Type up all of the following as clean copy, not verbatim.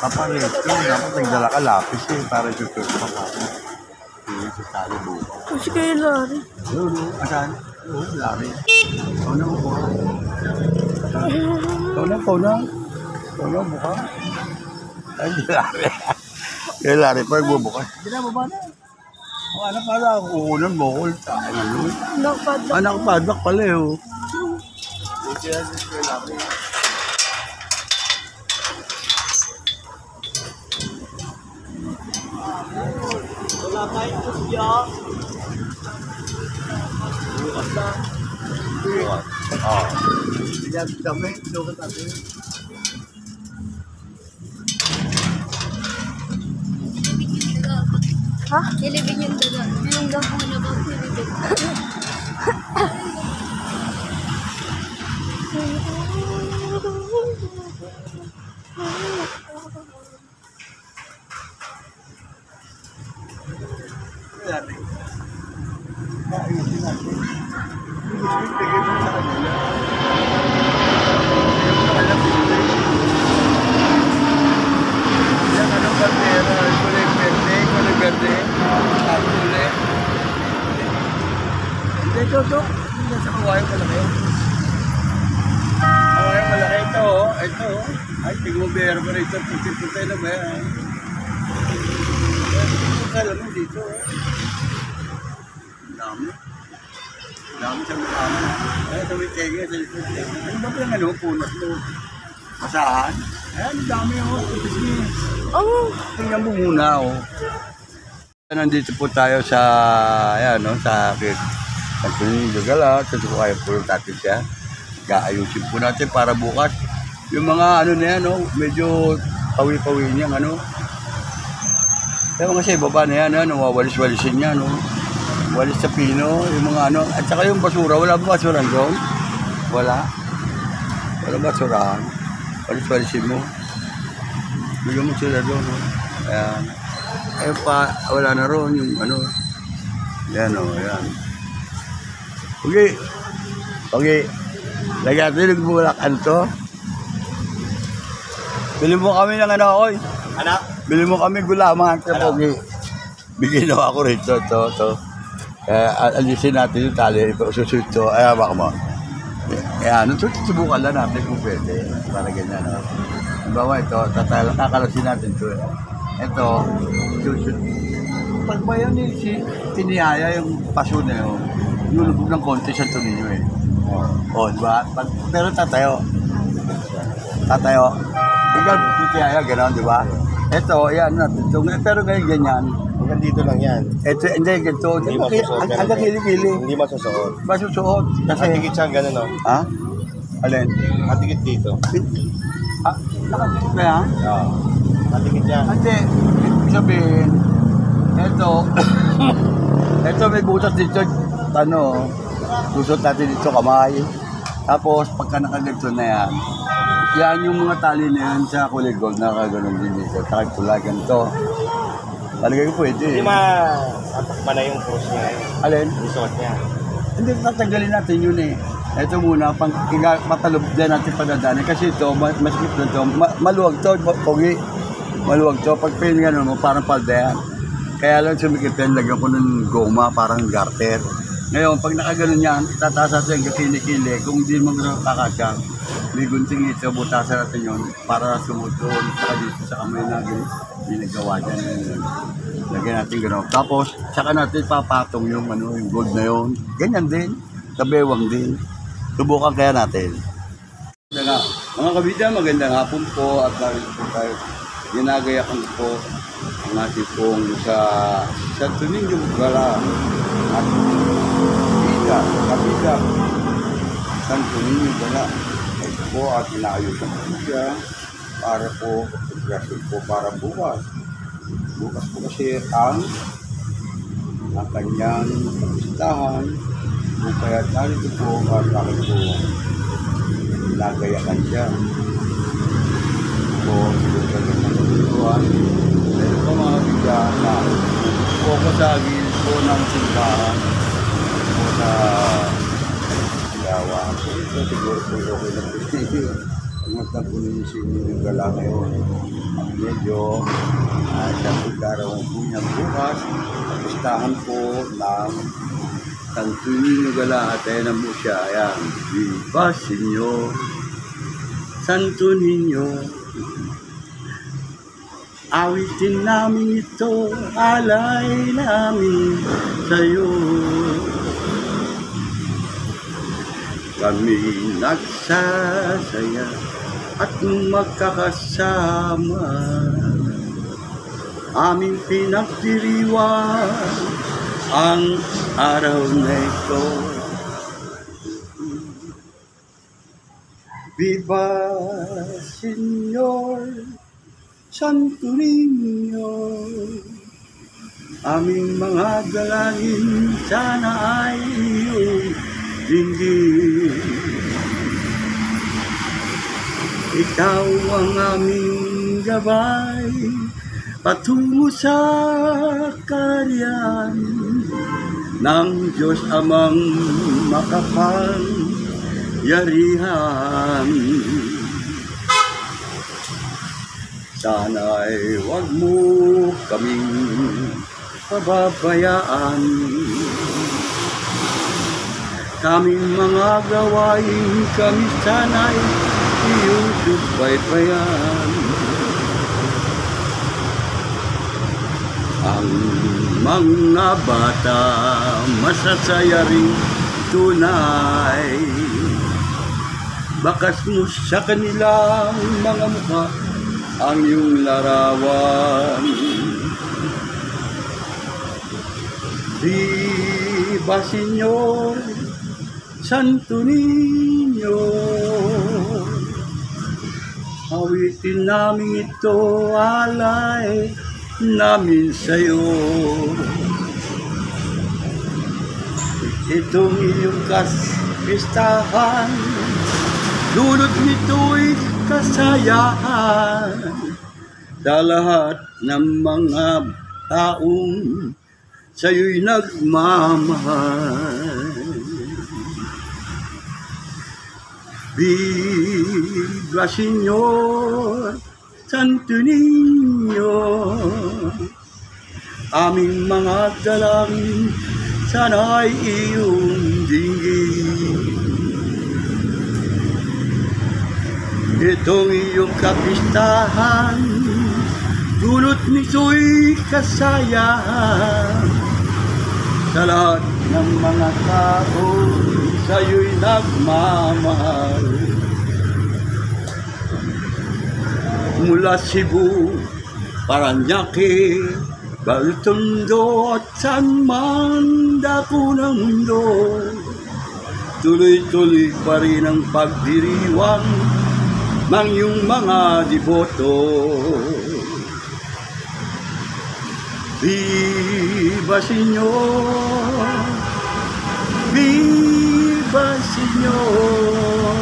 Kapalit. Dapat nagdala ka lapis eh, para tutup pa ka. Hindi sa tali buka. Kasi kayo lari. Asan? Oo, lari. Pauna mo po. Pauna, buka. Ay, di lari. Kaya lari pa, bubukas. Hindi na, baba na. Ano pala, kukunan mo ko. Nakpadlock pala eh. Hindi na, kaya lari. Wala tayong kusya. Bukas na. Bukas. Oo. Hindi kami. Bukas natin. Ha? Nilibig yung daga. Yung gapo na ba nilibig? Ito. Hindi sa kawayang malaki. Kawayang malaki ito. Ito. Ay, tigmobero ko rito. Puti-puti na ba yan? Alam mo dito. Ang dami. Ang dami sa mukha mo. Ay, ito may tege sa likod. Ano ba yung ano? Punot mo. Masahan? Ayan, ang dami ako. Oh. Tingnan mo muna ako. Nandito po tayo sa, ayan, no, sa Pagkunin yung gala, ito ko kaya po natin siya. Gaayusin po natin para bukas. Yung mga ano na yan, no, medyo pawi-pawi niya, ano. Kaya mga sa ibaba na yan, no, wawalis-walisin niya, no. Walis sa pino, yung mga ano. At saka yung basura, wala ba basurahan doon? Wala. Wala basurahan. Walis-walisin mo. Bigyan mo sila doon, no. Ayan. Ayun pa, wala na ron yung ano. Yan, no, ayan. Okay. Lagyan natin yung bulakan to. Bili mo kami ng ano, oy. Anak? Bili mo kami gulaman. Okay. Bigyan na ako rito. To. Alisin natin yung tali. Susunod to. Ay, baka mo. Ayan, subukan lang natin kung pwede. Para ganyan. No? Bawa ito, kakalasin natin to. Ito, susunod. Pag ba yun, tinihaya yung paso na yun. Nulubog ng konti sa ito ninyo eh. O, diba? Pero tatayo. Ikaw, titiyaya, gano'n, diba? Ito, yan natin. Pero ngayon ganyan. Hanggang dito lang yan. Ito, hindi, ganito. Hindi masusuot. Hanggang kili-kili. Hindi masusuot. Masusuot. Kasi, Nakatikit siya, gano'n, no? ha? Alin? Nakatikit dito. Ah, nakatikit na yan? Oo. Nakatikit yan. Hindi, ibig sabihin, ito may butas dito, ano, susot natin dito kamay. Tapos, pagka nakaganto na yan yung mga tali na yan sa kulay gold na kagano'n din dito. Saka pula, ganito. Talagay ko pwede. Hindi matakma na yung cross niya. Alin? Yung suot niya. Hindi, tatanggalin natin yun eh. Ito muna, matalog din natin padadaanin. Kasi ito, masikip na ito, maluwag to, pogi. Maluwag to. Pag pinagano mo, parang palda yan. Kaya lang sumikip yan, lagyan ko ng goma, parang garter. Ngayon, pag nakaganon yan, itataas natin yung kili-kili. Kung hindi mo kakasya, may gunting ito, butasan natin yun para sumutun. Saka dito sa kamay na ginagawa dyan. Lagyan natin gano'n. Tapos, saka natin papatong yung, yung gold na yun. Ganyan din. Kabewang din. Subukan kaya natin. Mga kabidya, magandang hapon po at dahil po tayo ginagayakan po ang ating pong sa Santo Niño Gala at kabida Santo Niño Gala. Ito po at inaayusan po siya para po para bukas. Bukas po kasi ang kanyang kapistahan. Kung kaya narito po at bakit po nagayakan siya. Po, sa kanyang meron po mga bigyan na po ko sa gilid po ng simbahan po sa Yawa. Ito siguro po okay lang po. Pumunta po ninyo si Ninyo Gala ngayon. At medyo sa pagkarawan po niya bukas, pustahan po ng Santo Niño Gala at ayan na po siya. Ayan, Viva Señor, Santo Niño. Awitin namin ito, alay namin sa'yo. Kami nagsasaya at magkakasama, aming pinagdiriwang ang araw na ito. Viva Señor, Santo Niño, aming mga dalangin sana ay iyong dinggin. Ikaw ang aming gabay patungo sa karyan ng Diyos Amang makapangyarihan. Sana'y huwag mo kaming pababayaan. Kaming mga gawain kami sana'y iyong subaybayan. Ang mga bata masasaya rin tunay. Bakas mo sa kanilang mga mukha ang iyong larawan. Viva Señor, Santo Niño, awitin namin ito, alay namin sa'yo. Itong iyong kapistahan, dulot nito'y kasayahan sa lahat ng mga taong sa'yo'y nagmamahal. Viva Señor, Santo Niño, aming mga dalangin sana'y iyong dinggin. Itong iyong kapistahan, dulot nito'y kasayahan sa lahat ng mga tao sa'yo'y nagmamahal. Mula Cebu, Parañaque, Baltondo at San man dako ng mundo, tuloy-tuloy pa rin ang pagdiriwang ng iyong mga deboto. Viva Señor, Viva Señor,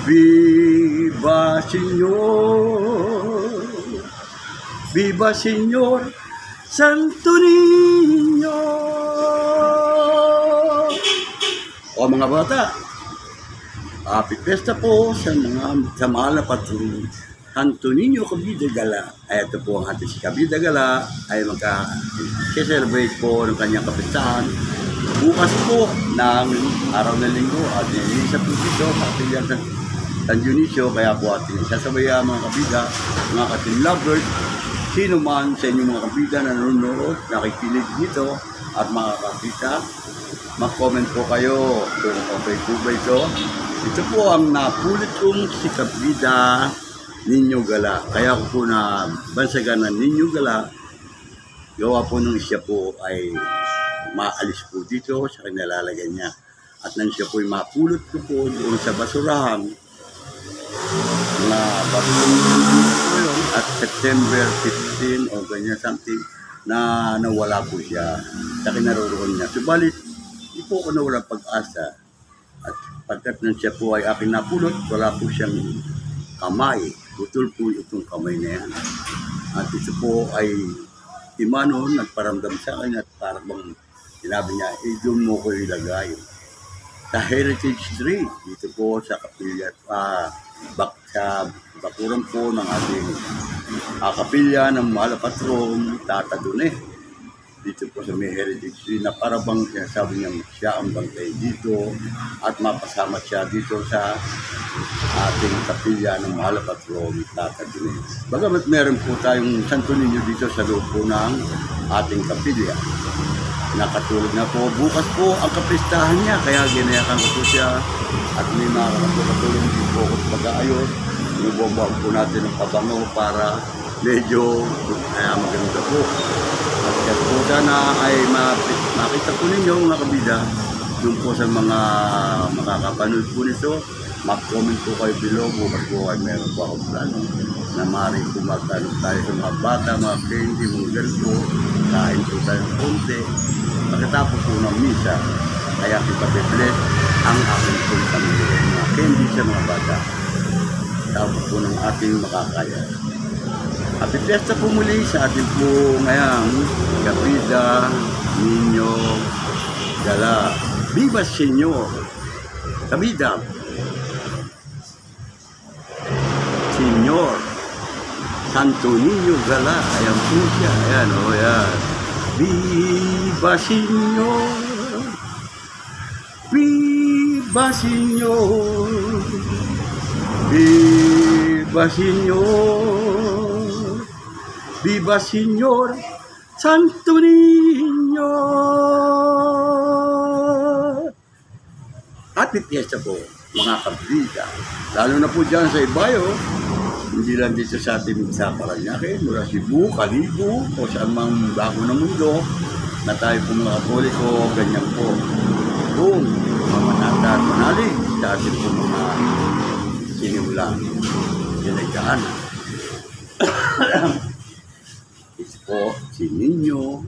Viva Señor, Viva Señor, Santo Niño. O mga bata, happy fiesta po sa mahal na patrón Santo Niño Cabida Gala. Ito po ang ating si Cabida Gala ay magka-celebrate po ng kanyang kapistahan bukas po ng araw ng linggo at sa Puso Kapilya San Dionisio. Kaya po ating sasabaya mga kabida, mga ka-team lovers, sino man sa inyong mga kabida na nanonood, nakikinig nito at mga kabida, mag-comment po kayo kung okay po ba ito. Ito po ang napulit kong si Kabida Ninyo Gala. Kaya ko po na bansagan ng Ninyo Gala, gawa po nung siya po ay maalis po dito sa kanilalagay niya. At nang siya po ay mapulot ko po doon sa basurahan na basurahan at September 15 o ganyan something na nawala po siya sa kinaroroon niya. Subalit, hindi po ako nawala pag-asa. At pagkat nang siya po ay aking napulot, wala po siyang kamay. Putol po itong kamay na yan. At ito po ay Imano nagparamdam sa akin at parang sinabi niya, doon mo ko ilagay. sa Heritage Street, dito po sa kapilya, sa bakuran po ng ating kapilya ng Malapatron, Tata Dune. Dito po sa may Heritage Street na parabang sinasabi niya siya ang bantay dito at mapasama siya dito sa ating kapilya ng Malapatron, Tata Dune. Bagamat meron po tayong Santo Niño dito sa loob po ng ating kapilya. Nakatulog na po. Bukas po ang kapistahan niya, kaya ginayakan ko po siya at may mga katulong din po ako sa pag-aayos. Nabomba po natin ng pabango para medyo maganda po. At kaya po sana ay makita po ninyo mga kabida doon po sa mga makakapanood po nito. Mag-comment po kayo below. Bukas po ay meron po ako plano na maaaring po magtanong tayo sa mga bata, mga candy, mga girl po. Kain po tayo ng konti. Pagkatapos po ng misa, kaya ipabibless ang aking pong pamilya, mga candy sa mga bata. Tapos po ng ating makakaya. Happy Fiesta po muli sa ating po ngayong Kapida, Niño, Gala. Viva Señor! Kabida! Señor! Santo Niño Gala. Ayan po siya. Ayan o, ayan. Viva Señor, Viva Señor, Viva Señor, Viva Señor, Santo Niño. Happy Fiesta po, mga kabida. Lalo na po dyan sa Ibayo. Hindi lang dito sa ating sa Paranaque, mula Cebu, Calibo, o saan mang bago ng mundo, na tayo po mga Katoliko, ganyan po. Kung mga manata at manalig, sa ating po mga sinimulang dinagaan. Ito po, si Niño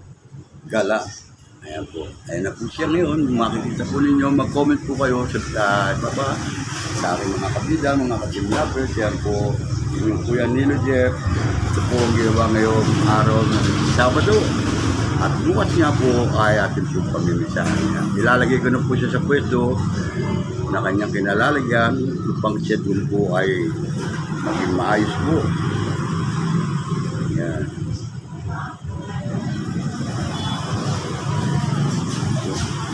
Gala. Ayan po. Ayan na po siya ngayon. Kung makikita po ninyo, mag-comment po kayo sa baba, sa aking mga kabida, mga ka-gym-lovers. Ayan po. Yung Kuya Nilo Jeff, ito po ang ginawa ngayong araw ng Sabado. At bukas nga po ay ating po pamimisahan niya. Ilalagay ko na po siya sa pwesto na kanyang kinalalagyan upang siya dun po ay maging maayos po. Yan.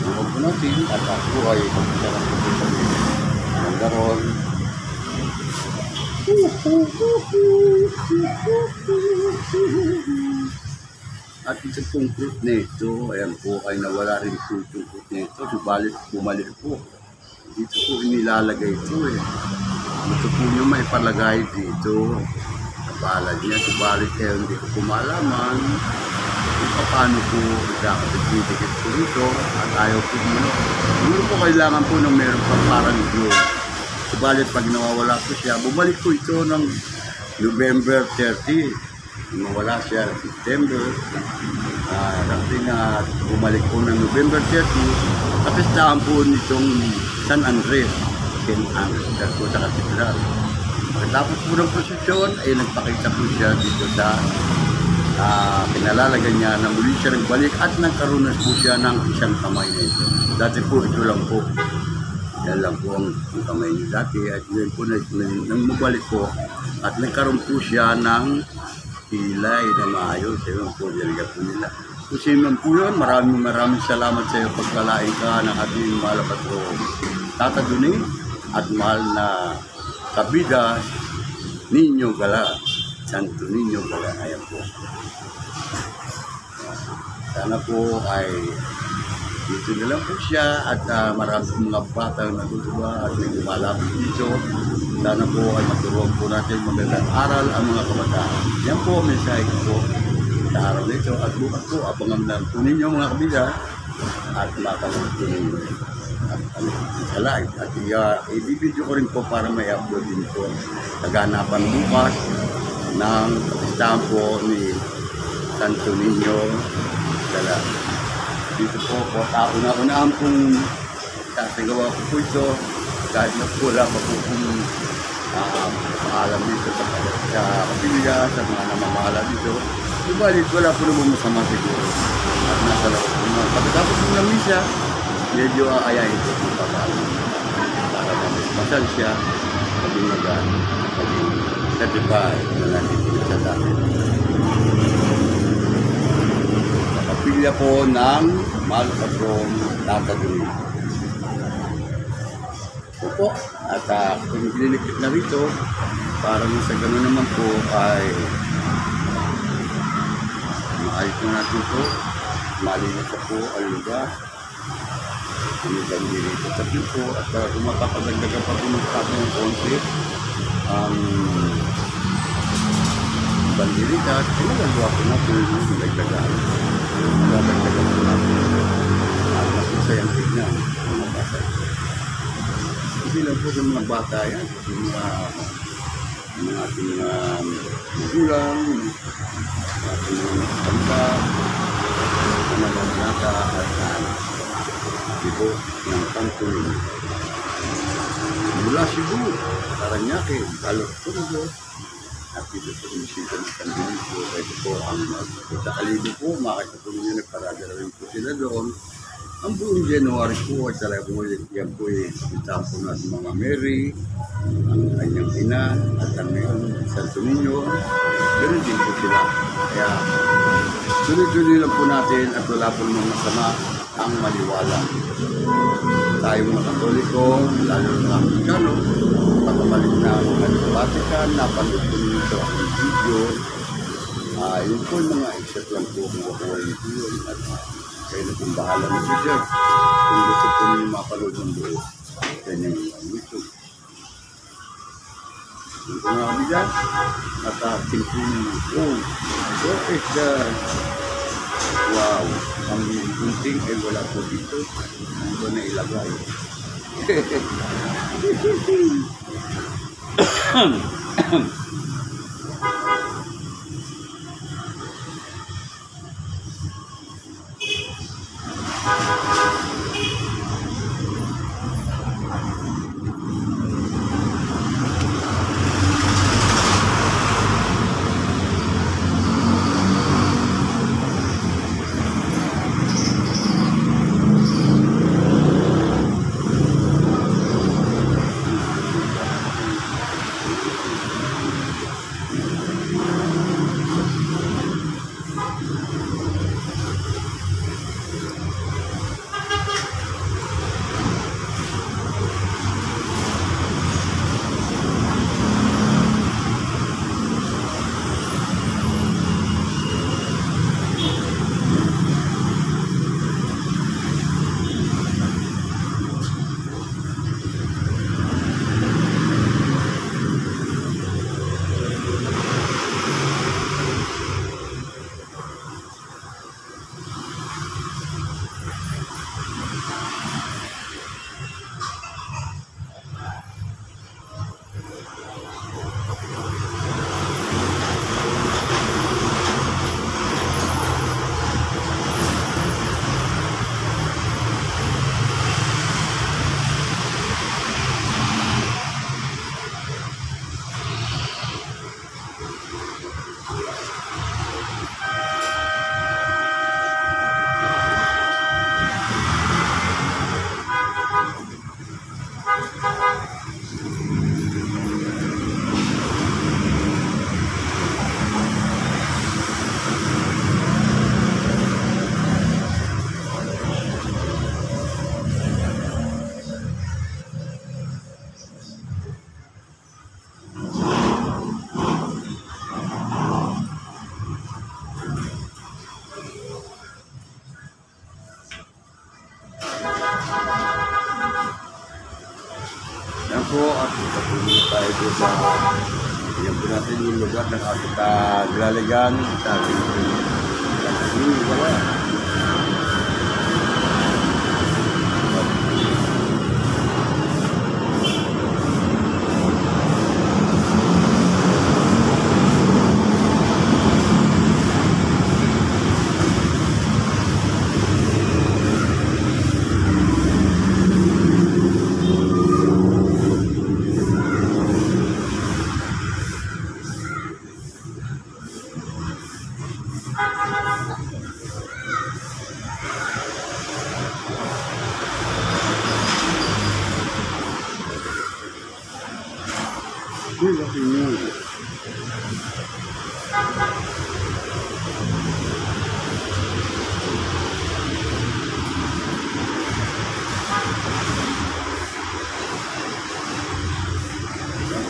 Huwag po natin at ako ay magkakaroon po sa Mandaron. At ito pong fruit nito, ayan po ay nawala rin po itong fruit nito, subalit bumalik po. Dito po inilalagay ito eh. Ito po nyo may palagay dito. Kapalad niya, subalit kaya hindi ko pumalaman kung paano po ikakapit-dikit po ito at ayaw po nyo. Siguro po kailangan po ng meron pa parang glue. Subalit pag nawawala po siya, bumalik po ito ng November 30. Nawala siya ng September. Bumalik po ng November 30. Kapistahan po nitong San Andres. San Andres po sa katedral. Pagkatapos po ng prosesyon, ay nagpakita po siya dito sa pinalalagyan niya na muli siya nagbalik at nagkaroon na po siya ng isang kamay na ito. Dati po ito lang po. Yan lang po ang kamay niya dati at yun po nang mabalik po at nagkaroon po siya ng pilay na maayos. Yun po, diligat po nila. Kung sino po yun, maraming salamat sa iyo pagkalain ka ng ating Malapatron Tata Dune at mahal na kabida Niño Gala, Santo Niño Gala. Ayan po. Sana po ay dito na lang po siya at maraming mga bata na natutuwa at may lumalapit dito. Sana po ay maturuan po natin magandang aral ang mga kabataan. Yan po, mensahe ko po sa araw nito. At bukas po, abangan lang po ninyo mga kabila at makapanood po ninyo sa live. At i-video ko rin po para may upload din po. Naganapan bukas ng kapistahan po ni Santo Niño Gala. Dito po, una-unahan pong sasagawa ko po ito kahit na po wala pa po kong paalam dito sa kapilya, sa mga namamahala dito. Subalit, wala po naman masama siguro. At nasa loob po na. Pagkatapos po ng misa, medyo aayahin po po papaalam. pasensya, maging magaan, maging certified na nandito sa dati. Kapilya po ng Malpatrong Tatagulina. Opo, at kung dinilikit na rito, parang sa gano'n naman po ay maayos na natin po, malinis na po ang lugar. Kung dito sa po at kung makapadagdagan pa po ng konti ang bandilitas, ay magagawa po natin yung dagdagan. Magdagdagan po natin at masasayang tignan ng mga bata. Hindi lang po sa mga bata yan, yung ating magulang, ating mga tanda, mga nata at ibo ng Kantunin. Mula Cebu, Paranaque, Caloocan, at dito sa munisipyo ng Kantunin po, ito po ang sa Alibo po, makita po ninyo nagparada rin po sila doon. Ang buong January po ay talaga po yan po kita po natin mga Mary, ang kanyang ina, at ang Santo Niño. Ganun din po sila. Kaya tuloy-tuloy lang po natin at wala po naman masama ang maliwala. Tayo mga Katoliko, lalo na Amerikano, pagkabalik na mga Vatican, napanood po ninyo sa aking video. Yun po yung mga exit lang po kung makuha yung video. At kayo na kung bahala na si Jeff. Kung gusto po ninyo mapanood ng buo, kanyang YouTube. Yun po nga kami dyan. At ating po so is the wow, ang gunting ay wala po dito. Ito na ilagay. Po at patuloy tayo po sa yan po natin yung lugar ng ating kaglaligan sa ating wala.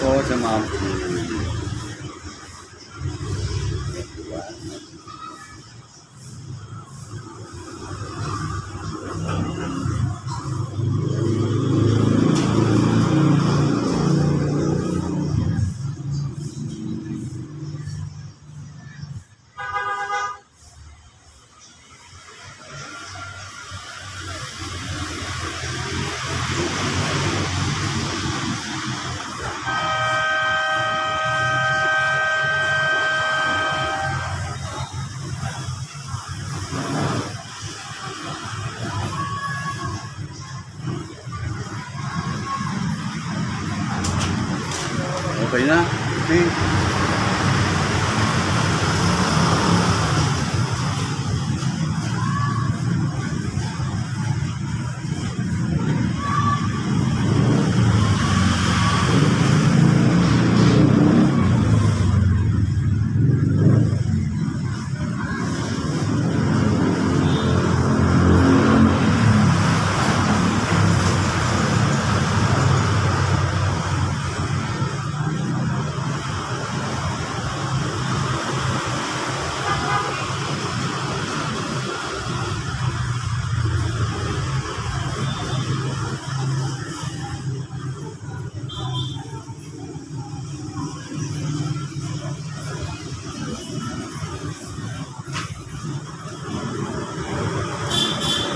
Ako sa mga okay na. Okay.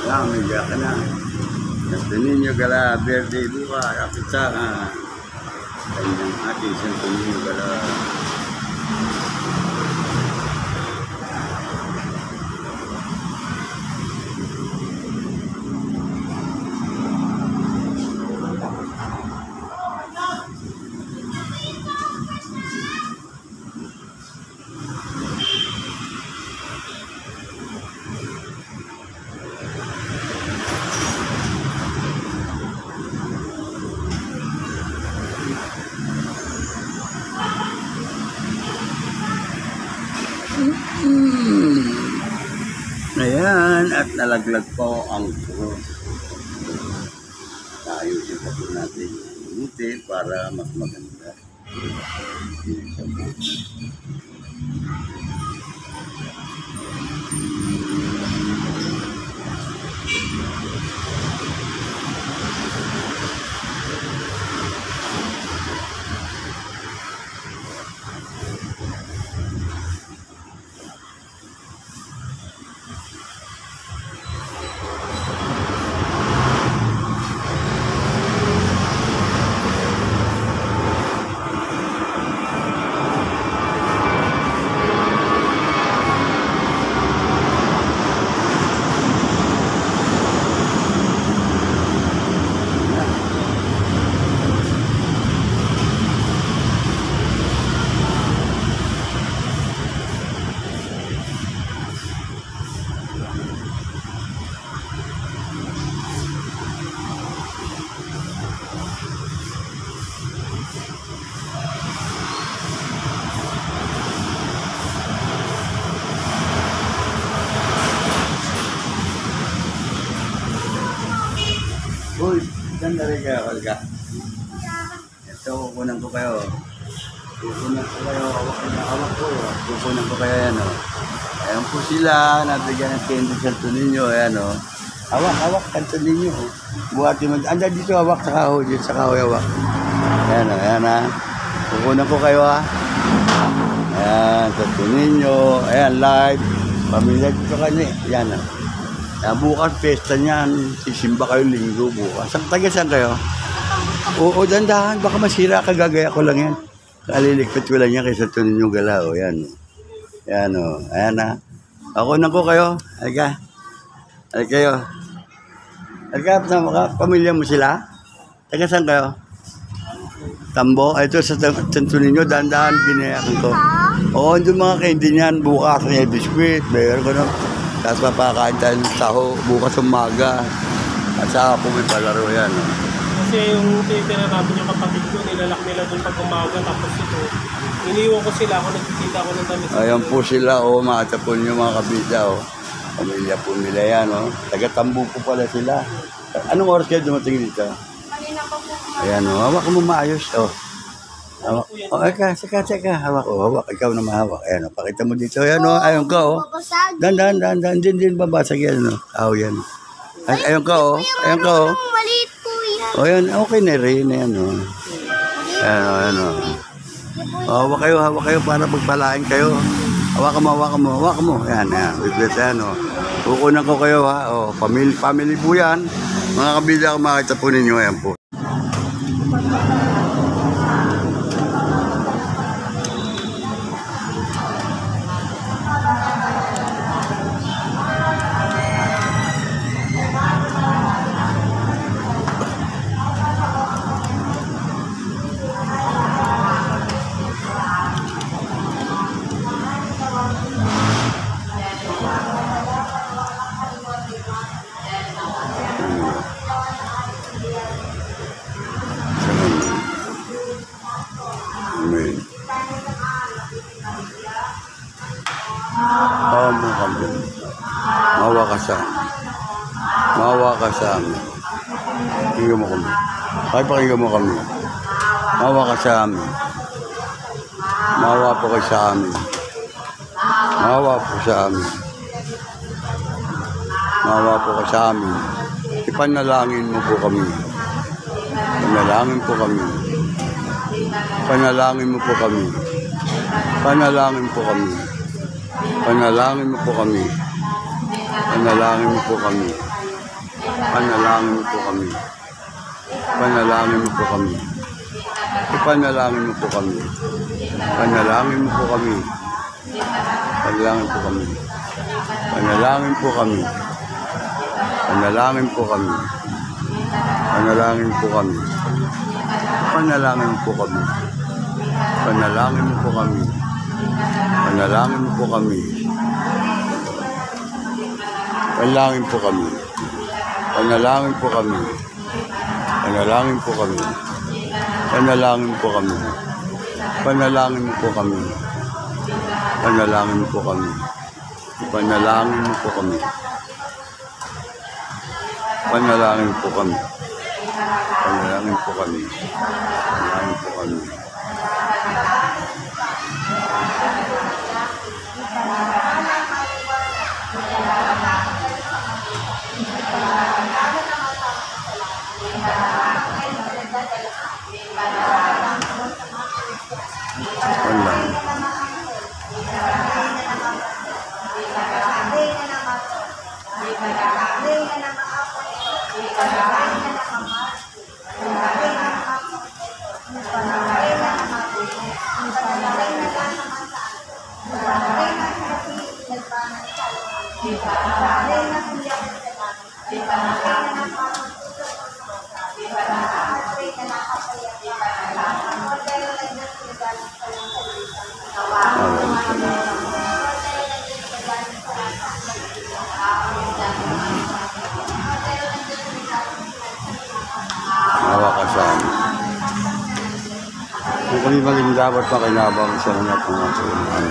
Amiga ka na. Santo Niño Gala, Verde, Luca, kapit sa kanyang ating Santo Niño Gala. Ayan, at nalaglag po ang cross. Ayusin pa po natin yung buti para mas maganda. Uy, ganda rin kayo, Olga. Ito, kukunan ko kayo. Kukunan ko kayo, hawak ko. Kukunan ko kayo, yan, o. Ayan po sila, nabigyan ng candy sa Niño, ayan, o. Hawak, Santo Niño. Buhati mo. Anda dito, hawak sa kahoy, dito sa kahoy, hawak. Ayan, o, ayan, ha. Kukunan ko kayo, ha. Ayan, Santo Niño. Ayan, live. Pamilya dito kanya, ayan, o. Bukas, pesta niyan. Sisimba kayo linggo bukas. Taga-saan kayo? Oo, dandahan. Baka masira ka. Gagaya ko lang yan. Kalilikpit ko lang yan kay Santo Niño Gala. O, yan. Yan, o. Ayan, ha. Ako na ko kayo. Halika. Halika kayo. Halika, pamilya mo sila? Taga-saan kayo? Tambo. Ito sa Santo Niño. Dandahan, binayakan ko. Oo, doon mga candy niyan. Bukas, may biskuit. Bayaran ko na. Tapos papakain tayo ng taho bukas umaga. At saka po may palaro yan. Kasi yung tinitira namin yung kapatid ko, nilalak nila doon pag umaga, tapos ito, Iniwan ko sila, ako nagtitinda ako ng damit. Ayan po sila, mga tapon yung mga kabisa, Pamilya po nila yan, Taga-Tambo po pala sila. Anong oras kayo dumating dito? Kanina pa po. Ayan, hawak mo maayos, Hawak, saka, hawak, ikaw na mahawak. Ayan, pakita mo dito, ayun ka, Babasag. Dan, din, babasag yan, yan. Ayun ka, ayun ka, Maliit po yan. Yan, okay na rin, Ayan, Hawak kayo para pagpalain kayo. Hawak mo. Ayan, wait, Kukunan ko kayo, family po yan. Mga kabila ko makita po ninyo, ayan po. Amen. Mo kami. Mawa ka sa amin. Pakinggan mo kami. Pakinggan mo kami. Mawa ka sa amin. Mawa po kayo sa amin. Mawa po sa amin. Mawa po ka sa amin. Ipanalangin mo po kami. Panalangin po kami. Panalangin mo po kami. Panalangin po kami. Panalangin mo po kami. Panalangin mo po kami. Panalangin mo po kami. Panalangin mo po kami. Ipanalangin mo po kami. Panalangin mo po kami. Panalangin po kami. Panalangin po kami. Panalangin po kami. Panalangin po kami. Panalangin po kami. Panalangin mo po kami. Panalangin mo po kami. Panalangin po kami. Panalangin po kami. Panalangin po kami. Panalangin po kami. Panalangin mo po kami. Panalangin mo po kami. Panalangin mo po kami. Panalangin po kami. Panalangin po kami. Panalangin po kami. Panalangin. Hawa ka sa amin. Kung kami maging dapat makinabang sa mga pangasinan.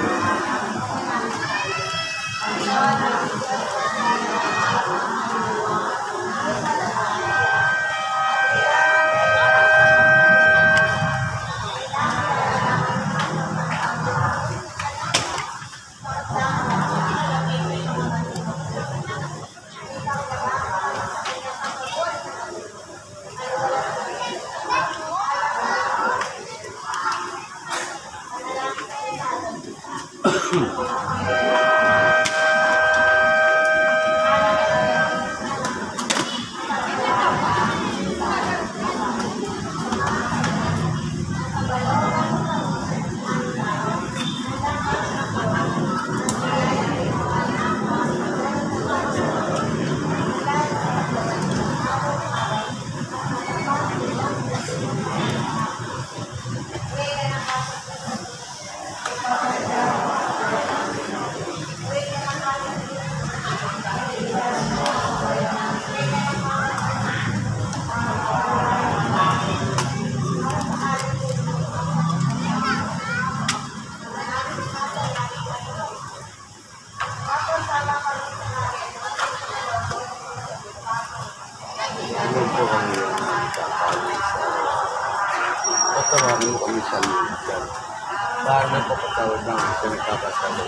Para nagpapatawad namin sa nagkakasala.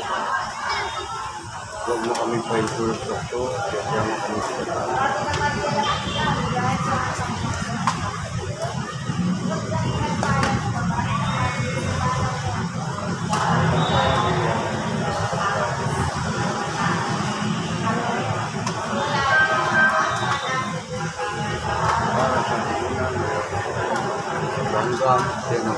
Huwag mo kami paintulog sa ito. Kaya mo kami sa tao. Hanggang sino.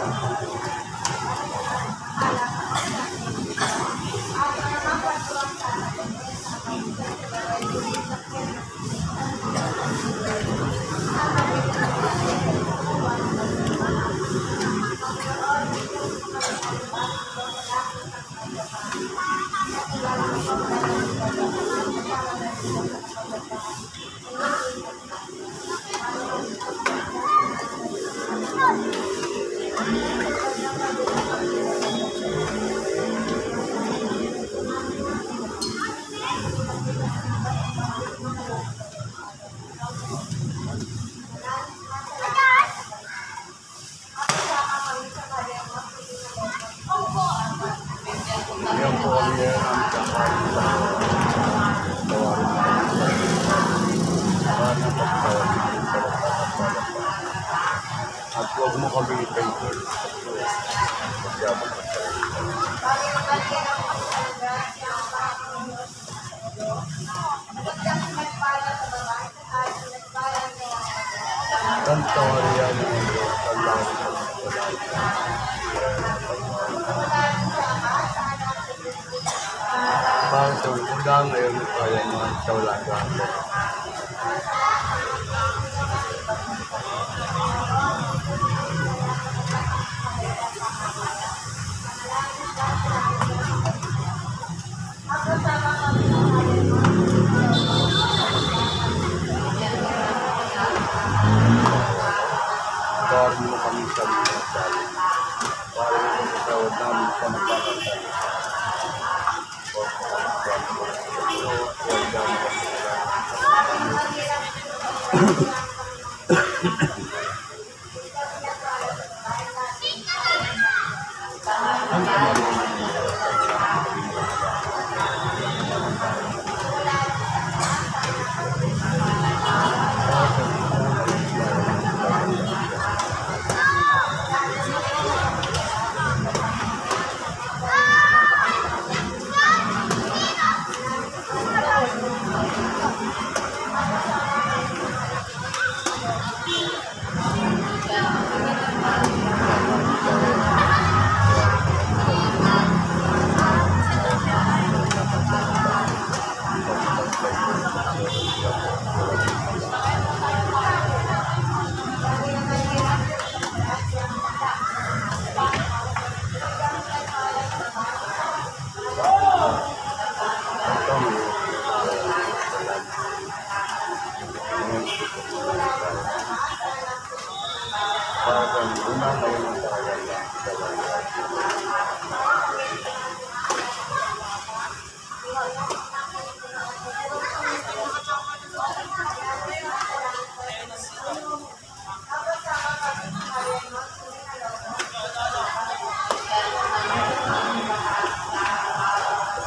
Yan po kami ang at huwag mo kami ipentol. Tanto yan parang sa ulang ngayon ito ay mga kaulaga. Para mo kami sa mga sali. Para mo kasawad namin sa nagkakasali.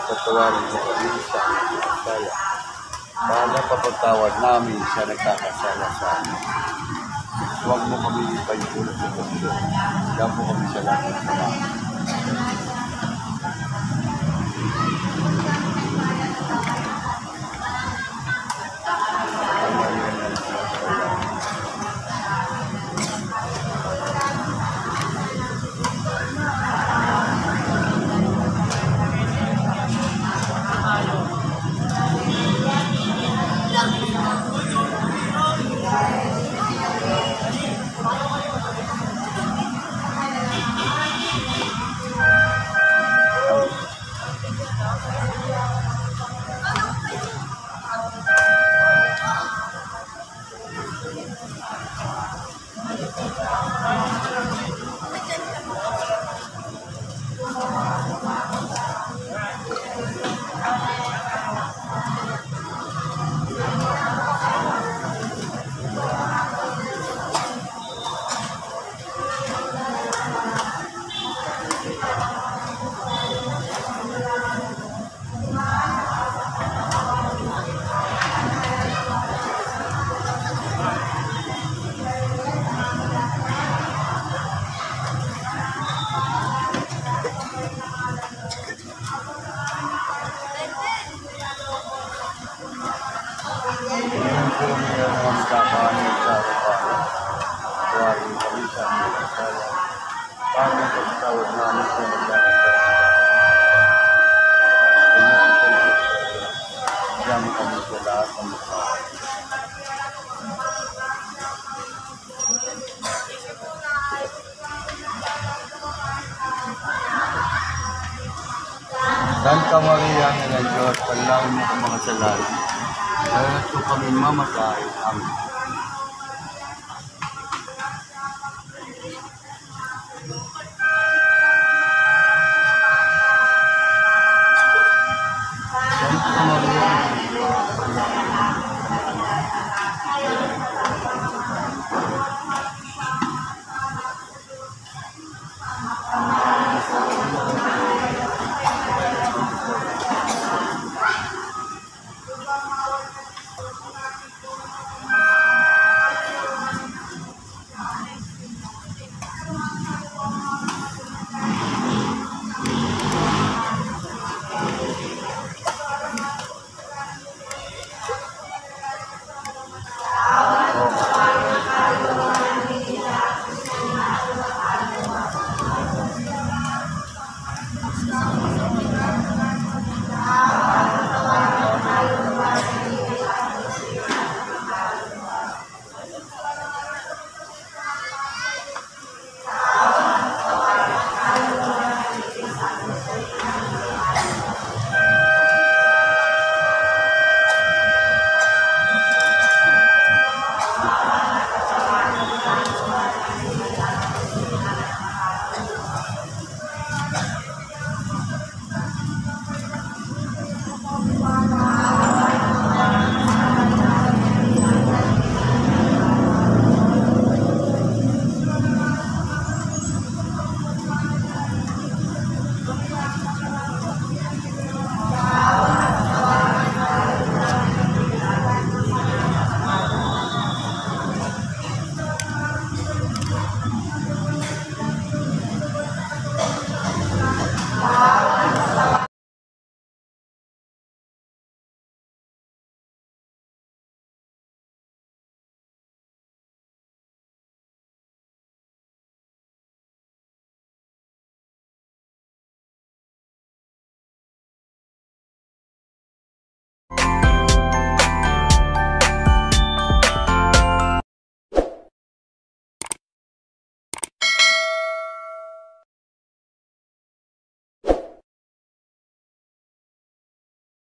Patawarin mo kami sa nagkakasala. Para papatawad namin sa nagkakasala sa amin. Huwag mo kami ipahintulot sa Kristo. Kaya po kami sa lahat ng mga. Santa Maria na ng Diyos, panalangin mo ang mga salarin. Kaya ito kami mamatay. Amen. Santa Maria.